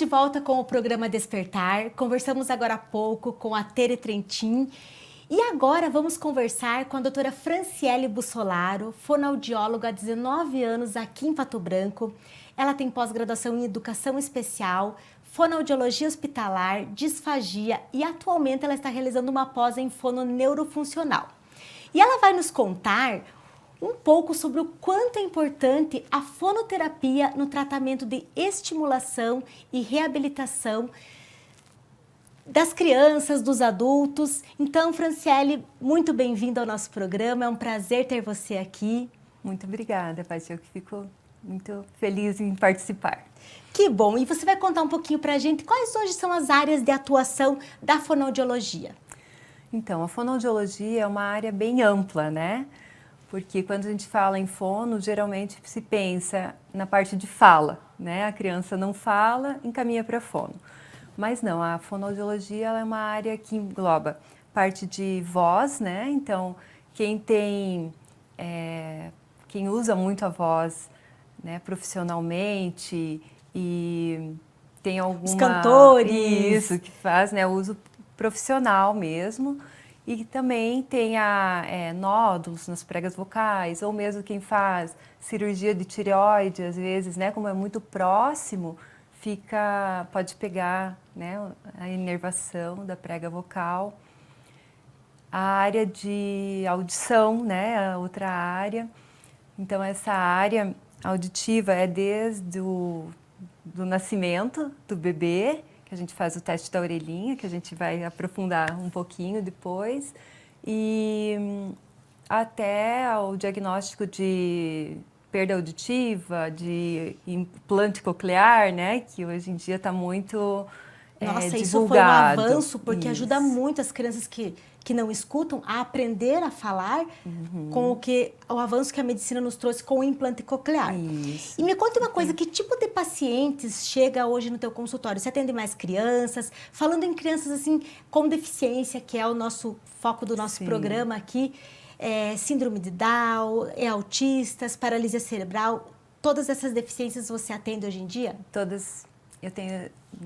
de volta com o programa Despertar. Conversamos agora há pouco com a Tere Trentin. E agora vamos conversar com a doutora Franciele Bussolaro, fonoaudióloga há 19 anos aqui em Pato Branco. Ela tem pós-graduação em Educação Especial, Fonoaudiologia Hospitalar, Disfagia e atualmente ela está realizando uma pós em Fononeurofuncional. E ela vai nos contar um pouco sobre o quanto é importante a fonoterapia no tratamento de estimulação e reabilitação das crianças, dos adultos. Então, Franciele, muito bem-vinda ao nosso programa, é um prazer ter você aqui. Muito obrigada, Paty, eu fico muito feliz em participar. Que bom! E você vai contar um pouquinho para a gente quais hoje são as áreas de atuação da fonoaudiologia? Então, a fonoaudiologia é uma área bem ampla, né? Porque quando a gente fala em fono, geralmente se pensa na parte de fala, né? A criança não fala, encaminha para fono. Mas não, a fonoaudiologia ela é uma área que engloba parte de voz, né? Então, quem usa muito a voz, né, profissionalmente e tem alguma... Os cantores! Isso, que faz, né, uso profissional mesmo. E também tem nódulos nas pregas vocais, ou mesmo quem faz cirurgia de tireoide, às vezes, né, como é muito próximo, pode pegar, né, a inervação da prega vocal. A área de audição, né, a outra área. Então, essa área auditiva é desde do nascimento do bebê, que a gente faz o teste da orelhinha, que a gente vai aprofundar um pouquinho depois, e até o diagnóstico de perda auditiva, de implante coclear, né, que hoje em dia está muito Nossa, isso foi um divulgado. avanço, porque Isso. ajuda muito as crianças que não escutam a aprender a falar com o avanço que a medicina nos trouxe com o implante coclear. Isso. E me conta uma coisa, que tipo de pacientes chega hoje no teu consultório? Você atende mais crianças? Falando em crianças assim com deficiência, que é o nosso foco do nosso programa aqui, síndrome de Down, autistas, paralisia cerebral, todas essas deficiências você atende hoje em dia? Todas,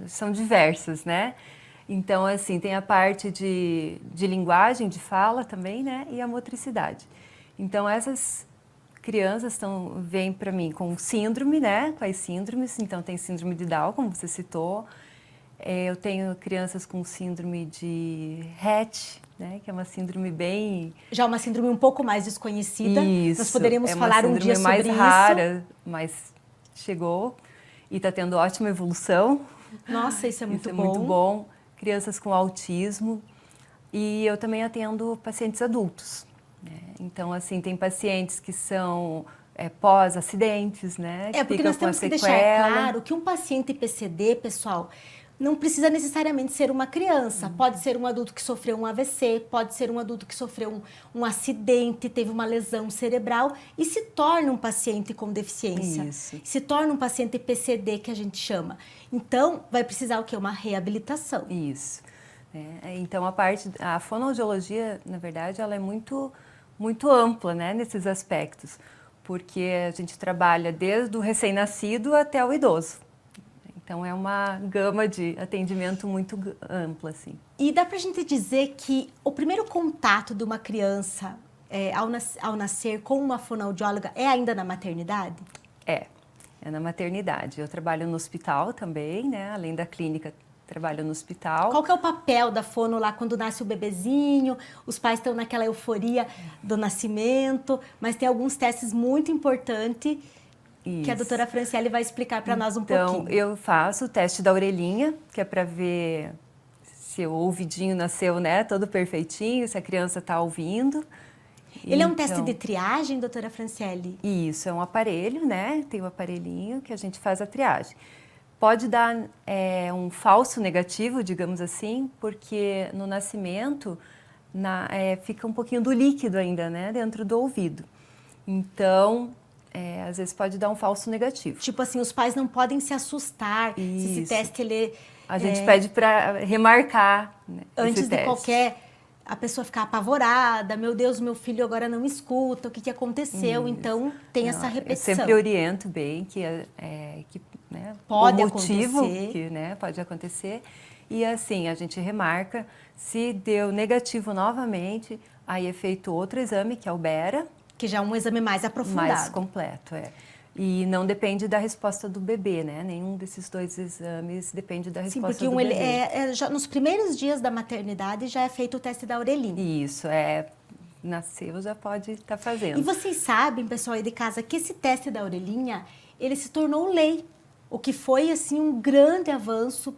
são diversas, né? Então, assim, tem a parte de linguagem, de fala também, né? E a motricidade. Então, essas crianças vêm para mim com síndrome, né? Com as síndromes. Então, tem síndrome de Down, como você citou. Eu tenho crianças com síndrome de Rett, né? Que é uma síndrome bem... Já uma síndrome um pouco mais desconhecida. Isso. Nós poderíamos falar um dia sobre isso. É uma síndrome mais rara, mas chegou e está tendo ótima evolução. Nossa, isso é muito bom. Muito bom. Crianças com autismo, e eu também atendo pacientes adultos, né? Então, assim, tem pacientes que são pós-acidentes, né? Porque nós temos que deixar claro que um paciente PCD, pessoal, não precisa necessariamente ser uma criança. Pode ser um adulto que sofreu um AVC, pode ser um adulto que sofreu um acidente, teve uma lesão cerebral e se torna um paciente com deficiência. Isso. Se torna um paciente PCD, que a gente chama. Então, vai precisar o quê? Uma reabilitação. Isso. Então, a fonoaudiologia, na verdade, ela é muito, muito ampla, né, nesses aspectos, porque a gente trabalha desde o recém-nascido até o idoso. Então, é uma gama de atendimento muito ampla, assim. E dá pra gente dizer que o primeiro contato de uma criança ao nascer com uma fonoaudióloga é ainda na maternidade? É na maternidade. Eu trabalho no hospital também, né? Além da clínica, trabalho no hospital. Qual que é o papel da fono lá quando nasce o bebezinho? Os pais estão naquela euforia do nascimento, mas tem alguns testes muito importantes que a doutora Franciele vai explicar para nós um pouquinho. Então, eu faço o teste da orelhinha, que é para ver se o ouvidinho nasceu, né, todo perfeitinho, se a criança está ouvindo. Ele é um teste de triagem, doutora Franciele? Isso, é um aparelho, né? Tem um aparelhinho que a gente faz a triagem. Pode dar um falso negativo, digamos assim, porque no nascimento fica um pouquinho do líquido ainda, né? Dentro do ouvido. Então, às vezes pode dar um falso negativo. Tipo assim, os pais não podem se assustar se esse teste... A gente pede para remarcar, né, antes de qualquer... A pessoa ficar apavorada, meu Deus, meu filho agora não escuta, o que aconteceu? Então, tem essa repetição. Eu sempre oriento bem que né? Pode o motivo acontecer. que, né, pode acontecer. E assim, a gente remarca, se deu negativo novamente, aí é feito outro exame, que é o BERA. Que já é um exame mais aprofundado. Mais completo, é. E não depende da resposta do bebê, né? Nenhum desses dois exames depende da Sim, resposta porque do bebê. já nos primeiros dias da maternidade já é feito o teste da orelhinha. Isso, nasceu já pode estar E fazendo. vocês sabem, pessoal aí de casa, que esse teste da orelhinha, ele se tornou lei. O que foi, assim, um grande avanço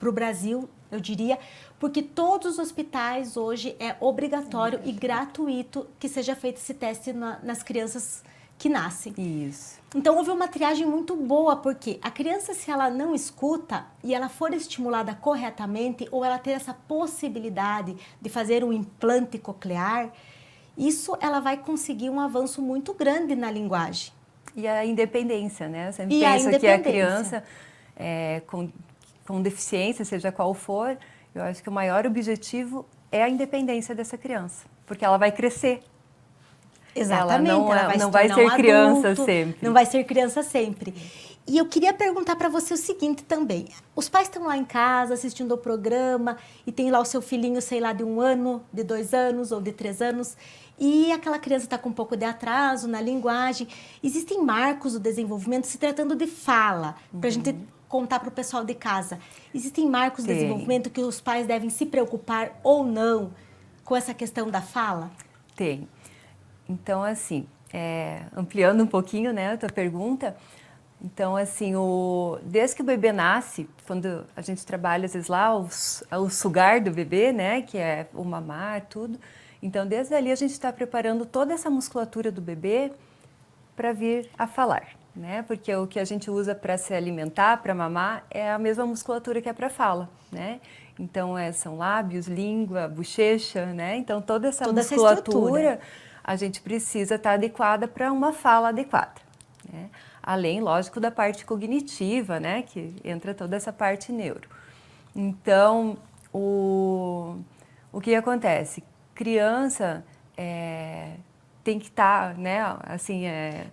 para o Brasil, eu diria, porque todos os hospitais hoje é obrigatório e gratuito que seja feito esse teste nas crianças que nascem. Isso. Então houve uma triagem muito boa, porque a criança, se ela não escuta e ela for estimulada corretamente, ou ela ter essa possibilidade de fazer um implante coclear, isso ela vai conseguir um avanço muito grande na linguagem. E a independência, né? Eu sempre E a penso que a independência. criança com deficiência, seja qual for, eu acho que o maior objetivo é a independência dessa criança, porque ela vai crescer. Exatamente, ela vai não se vai tornar ser um criança adulto, sempre. não vai ser criança sempre. E eu queria perguntar para você o seguinte também. Os pais estão lá em casa assistindo ao programa e tem lá o seu filhinho, sei lá, de 1 ano, de 2 anos ou de 3 anos, e aquela criança está com um pouco de atraso na linguagem. Existem marcos do desenvolvimento se tratando de fala, para a gente contar para o pessoal de casa. Existem marcos do desenvolvimento que os pais devem se preocupar ou não com essa questão da fala? Tem. Então, assim, ampliando um pouquinho, né, a tua pergunta, então, assim, desde que o bebê nasce, quando a gente trabalha, às vezes, lá, o sugar do bebê, né, que é o mamar, tudo, então, desde ali a gente está preparando toda essa musculatura do bebê para vir a falar, né, porque o que a gente usa para se alimentar, para mamar, é a mesma musculatura que é para fala, né. Então, são lábios, língua, bochecha, né, então toda essa musculatura a gente precisa estar adequada para uma fala adequada, né? Além, lógico, da parte cognitiva, né? Que entra toda essa parte neuro. Então, o que acontece? Criança tem que estar, né? Assim,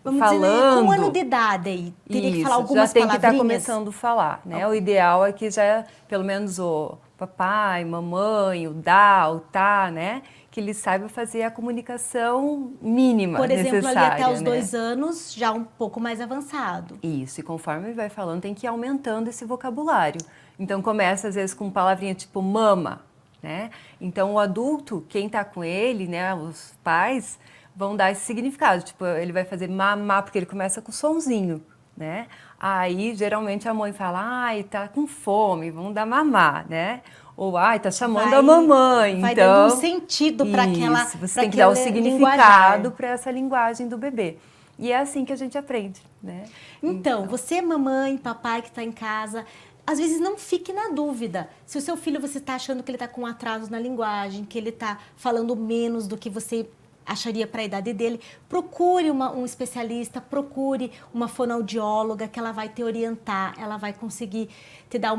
Vamos falando. Dizer, com 1 ano de idade aí, teria que falar algumas já tem que estar palavrinhas? começando a falar, né? O ideal é que já, pelo menos o papai, mamãe, o dá, o tá, né? Que ele saiba fazer a comunicação mínima Por exemplo, necessária, ali até os né? 2 anos, já um pouco mais avançado. Isso, e conforme ele vai falando, tem que ir aumentando esse vocabulário. Então, começa às vezes com palavrinha tipo mama, né? Então, o adulto, quem tá com ele, né, os pais, vão dar esse significado. Tipo, ele vai fazer mamar, porque ele começa com sonzinho, né? Aí, geralmente, a mãe fala, ai, tá com fome, vamos dar mamar, né? Ou, ai, tá chamando a mamãe. Vai então, dando um sentido para aquela você tem que dar o significado para essa linguagem do bebê. E é assim que a gente aprende, né? Então, você, mamãe, papai que está em casa, às vezes não fique na dúvida. Se o seu filho, você está achando que ele está com atrasos na linguagem, que ele está falando menos do que você acharia para a idade dele, procure um especialista, procure uma fonoaudióloga que ela vai te orientar, ela vai conseguir te dar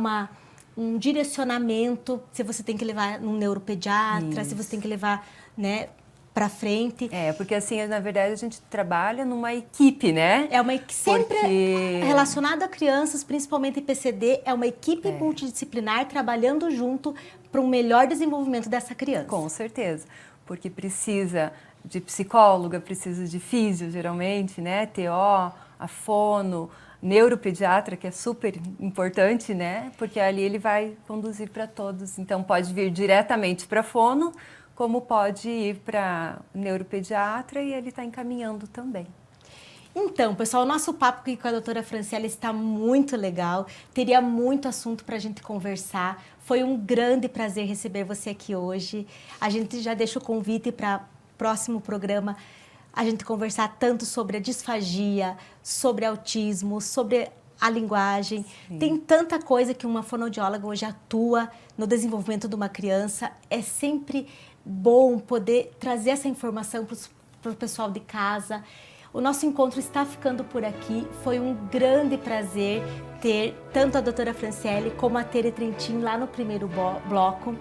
um direcionamento, se você tem que levar num neuropediatra, se você tem que levar, né, para frente. Porque assim, na verdade, a gente trabalha numa equipe, né? É uma equipe sempre relacionada a crianças, principalmente PCD, é uma equipe multidisciplinar trabalhando junto para um melhor desenvolvimento dessa criança. Com certeza, porque precisa de psicóloga, precisa de físio, geralmente, né? TO, a fono, neuropediatra, que é super importante, né? Porque ali ele vai conduzir para todos. Então, pode vir diretamente para a fono, como pode ir para neuropediatra e ele está encaminhando também. Então, pessoal, o nosso papo aqui com a doutora Franciele está muito legal. Teria muito assunto para a gente conversar. Foi um grande prazer receber você aqui hoje. A gente já deixa o convite para o próximo programa a gente conversar tanto sobre a disfagia, sobre autismo, sobre a linguagem. Sim. Tem tanta coisa que uma fonoaudióloga hoje atua no desenvolvimento de uma criança. É sempre bom poder trazer essa informação para o pessoal de casa. O nosso encontro está ficando por aqui. Foi um grande prazer ter tanto a doutora Franciele como a Tere Trentin lá no primeiro bloco.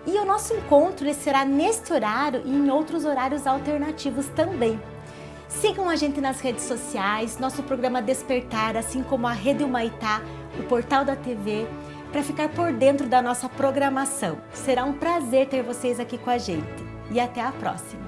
E o nosso encontro será neste horário e em outros horários alternativos também. Sigam a gente nas redes sociais, nosso programa Despertar, assim como a Rede Humaitá, o portal da TV, para ficar por dentro da nossa programação. Será um prazer ter vocês aqui com a gente. E até a próxima!